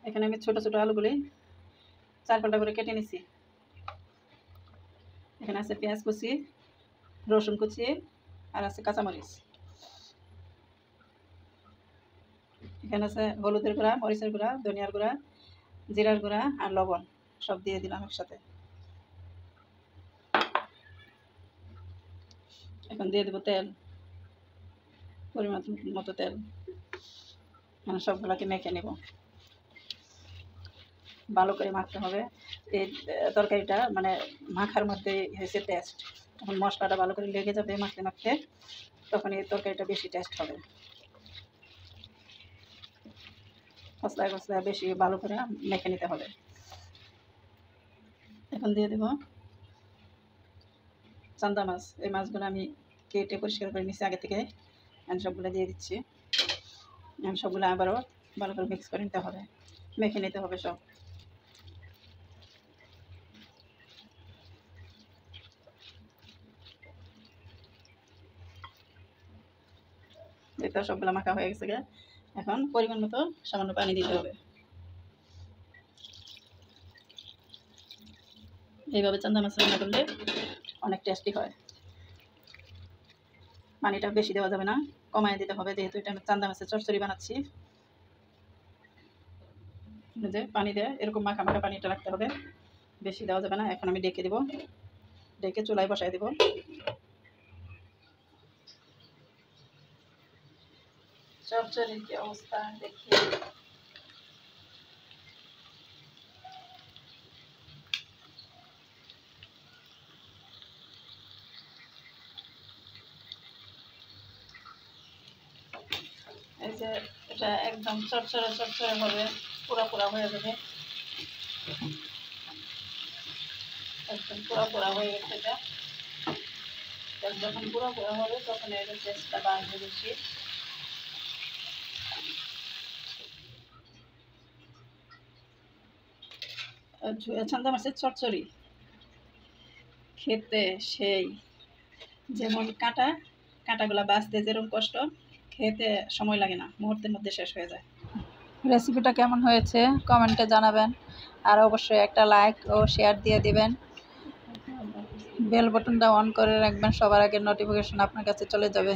এখানে আমি ছোট ছোট আলুগুলি 4 পাল্টা করে কেটে নিছি। এখানে আছে পেঁয়াজ কুচি, রসুন কুচি, আর আছে কাঁচামরিচ। এখানে আছে হলুদের গুঁড়া, মরিচের গুঁড়া, ধনিয়ার গুঁড়া, জিরার গুঁড়া আর লবণ, সব দিয়ে দিলাম একসাথে। এখন দিয়ে দেবো তেল, পরিমাণ মতো তেল। সবগুলোকে মেখে নেব, ভালো করে মাখতে হবে। এই তরকারিটা মানে মাখার মধ্যে হয়েছে টেস্ট। তখন মশলাটা ভালো করে লেগে যাবে মাখতে মাখতে, তখন এই তরকারিটা বেশি টেস্ট হবে। কষলায় কষলায় বেশি ভালো করে মেখে নিতে হবে। এখন দিয়ে দেব চান্দা মাছ। এই মাছগুলো আমি কেটে পরিষ্কার করে নিচ্ছি আগে থেকে। সবগুলো দিয়ে দিচ্ছি। সবগুলো আবারও ভালো করে মিক্স করে নিতে হবে, মেখে নিতে হবে সব। এটা সবগুলো মাখা হয়ে গেছে। এখন পরিমাণ মতো সামান্য পানি দিতে হবে। এইভাবে চান্দা মাছ রান্না করলে অনেক টেস্টি হয়। পানিটা বেশি দেওয়া যাবে না, কমায় দিতে হবে, যেহেতু এটা আমি চান্দা মাছের চচ্চড়ি বানাচ্ছি। যে পানি দেয় এরকম মাখা মাখা পানিটা রাখতে হবে, বেশি দেওয়া যাবে না। এখন আমি ডেকে দেবো, ডেকে চুলায় বসাই দেবো। চচ্চড়ির কি অবস্থা দেখি। এই যে এটা একদম চচ্চড়ে চচ্চড়ে হবে, পুরা পুরা হয়ে যাবে, একদম পুরা পুরা হয়ে গেছে। এটা যখন পুরা পুরা হবে তখন এর টেস্টটা বাড়বে বেশি। চান্দা মাছের চচ্চড়ি খেতে সেই, যেমন কাঁটাগুলা বাছতে যেরকম কষ্ট, খেতে সময় লাগে না, মুহূর্তের মধ্যে শেষ হয়ে যায়। রেসিপিটা কেমন হয়েছে কমেন্টে জানাবেন, আর অবশ্যই একটা লাইক ও শেয়ার দিয়ে দিবেন। বেল বাটনটা অন করে রাখবেন, সবার আগে নোটিফিকেশন আপনার কাছে চলে যাবে।